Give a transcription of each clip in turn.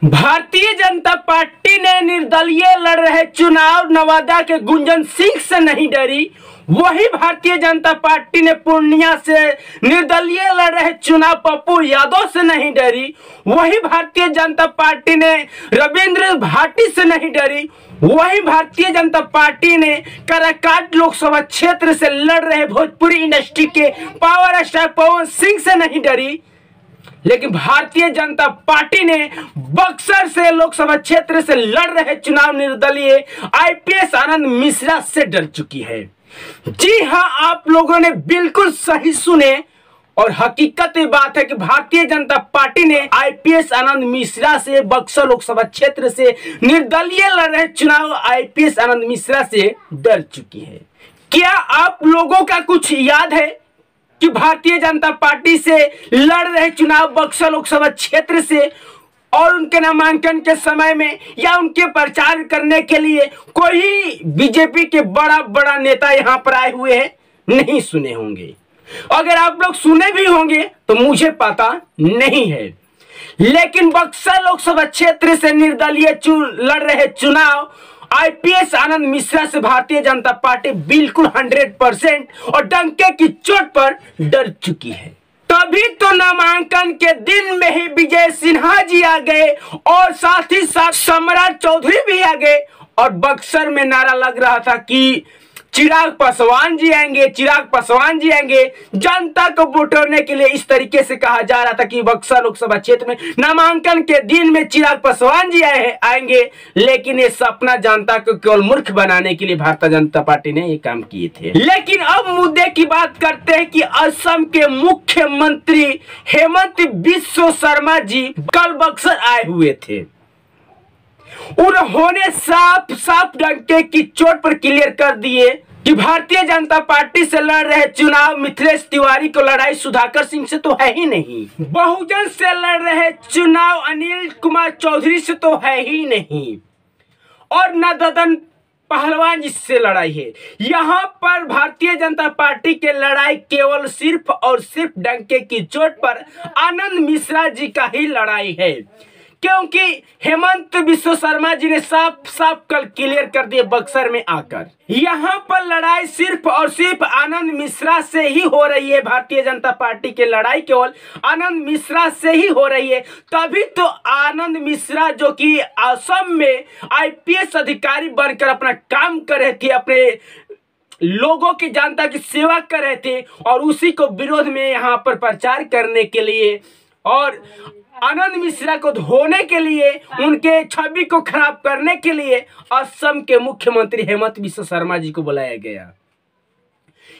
Bharatiya Janata party ने निर्दलीय लड़ रहे चुनाव नवादा के गुंजन सिंह से नहीं डरी। वही भारतीय जनता पार्टी ने पूर्णिया से निर्दलीय लड़ रहे चुनाव पप्पू यादव से नहीं डरी। वही भारतीय जनता पार्टी ने रविंद्र भाटी से नहीं डरी। वही भारतीय जनता पार्टी ने काराकाट लोकसभा क्षेत्र से लड़ रहे भोजपुरी इंडस्ट्री के पावर स्टार पवन सिंह से नहीं डरी। लेकिन भारतीय जनता पार्टी ने बक्सर से लोकसभा क्षेत्र से लड़ रहे चुनाव निर्दलीय आईपीएस आनंद मिश्रा से डर चुकी है। जी हां, आप लोगों ने बिल्कुल सही सुने और हकीकत ये बात है कि भारतीय जनता पार्टी ने आईपीएस आनंद मिश्रा से बक्सर लोकसभा क्षेत्र से निर्दलीय लड़ रहे चुनाव आईपीएस आनंद मिश्रा से डर चुकी है। क्या आप लोगों का कुछ याद है कि भारतीय जनता पार्टी से लड़ रहे चुनाव बक्सर लोकसभा क्षेत्र से और उनके नामांकन के समय में या उनके प्रचार करने के लिए कोई बीजेपी के बड़ा नेता यहां पर आए हुए हैं? नहीं सुने होंगे। अगर आप लोग सुने भी होंगे तो मुझे पता नहीं है। लेकिन बक्सर लोकसभा क्षेत्र से निर्दलीय लड़ रहे चुनाव आईपीएस आनंद मिश्रा से भारतीय जनता पार्टी बिल्कुल 100% और डंके की चोट पर डर चुकी है। तभी तो नामांकन के दिन में ही विजय सिन्हा जी आ गए और साथ ही साथ सम्राट चौधरी भी आ गए और बक्सर में नारा लग रहा था कि चिराग पासवान जी आएंगे, चिराग पासवान जी आएंगे। जनता को बटोरने के लिए इस तरीके से कहा जा रहा था कि बक्सर लोकसभा क्षेत्र में नामांकन के दिन में चिराग पासवान जी आएंगे। लेकिन ये सपना जनता को केवल मूर्ख बनाने के लिए भारतीय जनता पार्टी ने ये काम किए थे। लेकिन अब मुद्दे की बात करते हैं कि असम के मुख्यमंत्री हेमंत बिस्वा शर्मा जी कल बक्सर आए हुए थे। उन्होंने साफ साफ डंके की चोट पर क्लियर कर दिए कि भारतीय जनता पार्टी से लड़ रहे चुनाव मिथिलेश तिवारी को लड़ाई सुधाकर सिंह से तो है ही नहीं, बहुजन से लड़ रहे चुनाव अनिल कुमार चौधरी से तो है ही नहीं, और न ददन पहलवान जिससे लड़ाई है। यहाँ पर भारतीय जनता पार्टी के लड़ाई केवल सिर्फ और सिर्फ डंके की चोट पर आनंद मिश्रा जी का ही लड़ाई है, क्योंकि हेमंत बिस्वा शर्मा जी ने साफ साफ कल क्लियर कर दिए बक्सर में आकर। यहाँ पर लड़ाई सिर्फ और सिर्फ आनंद मिश्रा से ही हो रही है। भारतीय जनता पार्टी की लड़ाई केवल आनंद मिश्रा से ही हो रही है। तभी तो आनंद मिश्रा जो कि असम में आईपीएस अधिकारी बनकर अपना काम कर रहे थे, अपने लोगों की जनता की सेवा कर रहे थे, और उसी को विरोध में यहाँ पर प्रचार करने के लिए और आनंद मिश्रा को धोने के लिए, उनके छवि को खराब करने के लिए असम के मुख्यमंत्री हेमंत बिस्वा शर्मा जी को बुलाया गया।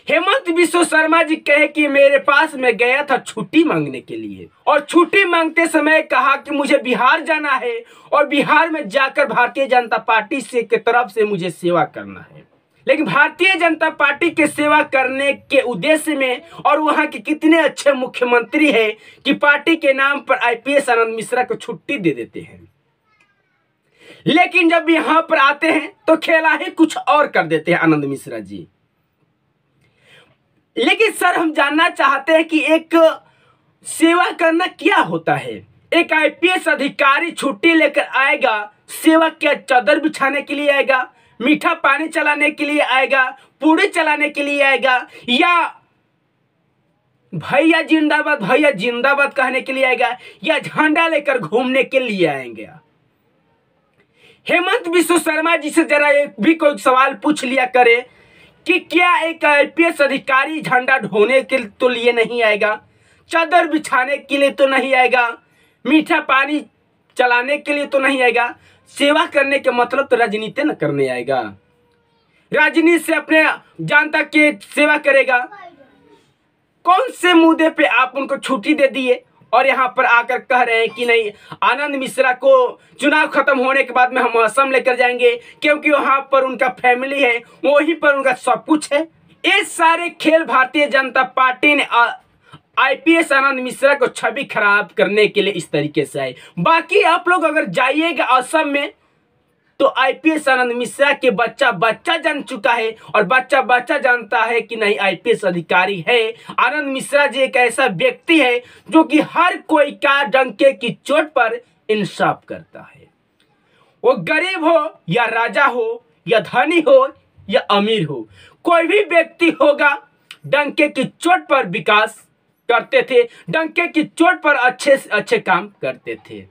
हेमंत बिस्वा शर्मा जी कहे कि मेरे पास मैं गया था छुट्टी मांगने के लिए, और छुट्टी मांगते समय कहा कि मुझे बिहार जाना है और बिहार में जाकर भारतीय जनता पार्टी से की तरफ से मुझे सेवा करना है। लेकिन भारतीय जनता पार्टी के सेवा करने के उद्देश्य में, और वहां के कितने अच्छे मुख्यमंत्री हैं कि पार्टी के नाम पर आईपीएस आनंद मिश्रा को छुट्टी दे देते हैं। लेकिन जब यहां पर आते हैं तो खेला ही कुछ और कर देते हैं आनंद मिश्रा जी। लेकिन सर, हम जानना चाहते हैं कि एक सेवा करना क्या होता है। एक आईपीएस अधिकारी छुट्टी लेकर आएगा, सेवा क्या चादर बिछाने के लिए आएगा, मीठा पानी चलाने के लिए आएगा, पूड़ी चलाने के लिए आएगा, या भैया जिंदाबाद कहने के लिए आएगा, या झंडा लेकर घूमने के लिए आएंगे? हेमंत बिस्वा शर्मा जी से जरा एक भी कोई सवाल पूछ लिया करे कि क्या एक आईपीएस अधिकारी झंडा ढोने के तो लिए नहीं आएगा, चादर बिछाने के लिए तो नहीं आएगा, मीठा पानी चलाने के लिए तो नहीं आएगा? सेवा करने के मतलब तो राजनीति न करने आएगा, राजनीति से अपने जनता की सेवा करेगा। कौन से मुद्दे पे आप उनको छुट्टी दे दिए और यहाँ पर आकर कह रहे हैं कि नहीं, आनंद मिश्रा को चुनाव खत्म होने के बाद में हम असम लेकर जाएंगे क्योंकि वहां पर उनका फैमिली है, वहीं पर उनका सब कुछ है। ये सारे खेल भारतीय जनता पार्टी ने आईपीएस आनंद मिश्रा को छवि खराब करने के लिए इस तरीके से आए। बाकी आप लोग अगर जाइएगा असम में तो आईपीएस आनंद मिश्रा के बच्चा जान चुका है, और बच्चा जानता है कि नहीं, आईपीएस अधिकारी है। आनंद मिश्रा जी एक ऐसा व्यक्ति है जो कि हर कोई का डंके की चोट पर इंसाफ करता है। वो गरीब हो या राजा हो या धनी हो या अमीर हो, कोई भी व्यक्ति होगा, डंके की चोट पर विकास करते थे, डंके की चोट पर अच्छे से अच्छे काम करते थे।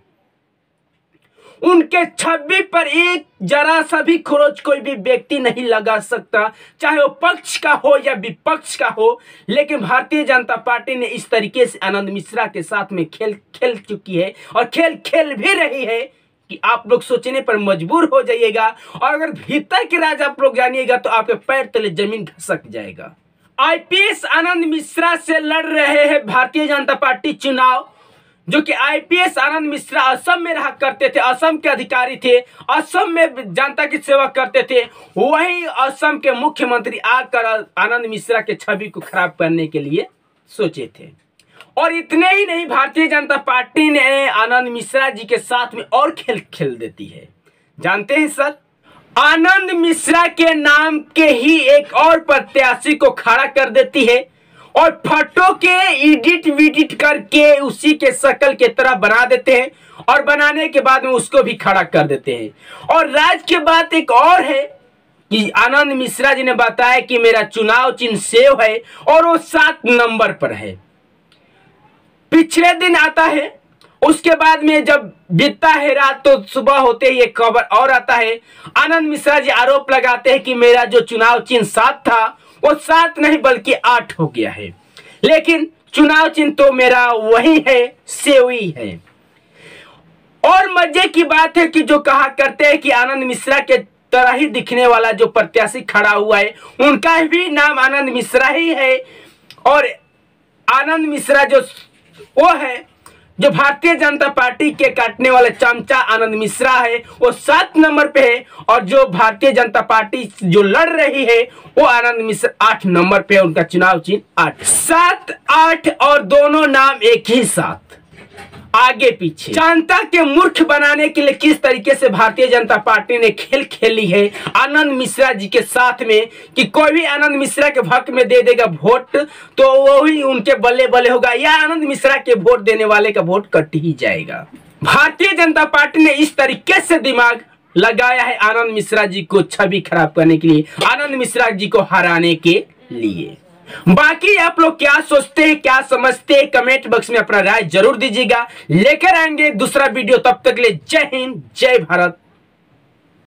उनके छवि पर एक जरा सा भी खरोच कोई भी व्यक्ति नहीं लगा सकता, चाहे वो पक्ष का हो या विपक्ष का हो। लेकिन भारतीय जनता पार्टी ने इस तरीके से आनंद मिश्रा के साथ में खेल खेल चुकी है और खेल भी रही है कि आप लोग सोचने पर मजबूर हो जाइएगा, और अगर भीतर के राज आप लोग जानिएगा तो आपके पैर तले जमीन खसक जाएगा। आईपीएस आनंद मिश्रा से लड़ रहे हैं भारतीय जनता पार्टी चुनाव, जो कि आईपीएस आनंद मिश्रा असम में रहा करते थे, असम के अधिकारी थे, असम में जनता की सेवा करते थे। वही असम के मुख्यमंत्री आकर आनंद मिश्रा के छवि को खराब करने के लिए सोचे थे। और इतने ही नहीं, भारतीय जनता पार्टी ने आनंद मिश्रा जी के साथ में और खेल खेल देती है। जानते हैं सर, आनंद मिश्रा के नाम के ही एक और प्रत्याशी को खड़ा कर देती है और फोटो के एडिट विडिट करके उसी के शक्ल के तरह बना देते हैं, और बनाने के बाद में उसको भी खड़ा कर देते हैं। और राज की बात एक और है कि आनंद मिश्रा जी ने बताया कि मेरा चुनाव चिन्ह सेव है और वो 7 नंबर पर है। पिछले दिन आता है, उसके बाद में जब बीतता है रात तो सुबह होते ही एक खबर और आता है। आनंद मिश्रा जी आरोप लगाते हैं कि मेरा जो चुनाव चिन्ह 7 था वो 7 नहीं बल्कि 8 हो गया है, लेकिन चुनाव चिन्ह तो मेरा वही है, सेवी है। और मजे की बात है कि जो कहा करते हैं कि आनंद मिश्रा के तरह ही दिखने वाला जो प्रत्याशी खड़ा हुआ है उनका भी नाम आनंद मिश्रा ही है। और आनंद मिश्रा जो वो है जो भारतीय जनता पार्टी के काटने वाले चमचा आनंद मिश्रा है, वो 7 नंबर पे है, और जो भारतीय जनता पार्टी जो लड़ रही है वो आनंद मिश्रा 8 नंबर पे है। उनका चुनाव चिन्ह 8, 7, 8 और दोनों नाम एक ही साथ, आगे पीछे। जनता के मूर्ख बनाने के लिए किस तरीके से भारतीय जनता पार्टी ने खेल खेली है आनंद मिश्रा जी के साथ में, कि कोई भी आनंद मिश्रा के हक में दे देगा वोट तो वो ही उनके बल्ले बल्ले होगा, या आनंद मिश्रा के वोट देने वाले का वोट कट ही जाएगा। भारतीय जनता पार्टी ने इस तरीके से दिमाग लगाया है आनंद मिश्रा जी को छवि खराब करने के लिए, आनंद मिश्रा जी को हराने के लिए। बाकी आप लोग क्या सोचते हैं, क्या समझते हैं, कमेंट बॉक्स में अपना राय जरूर दीजिएगा। लेकर आएंगे दूसरा वीडियो, तब तक के लिए जय हिंद, जय भारत।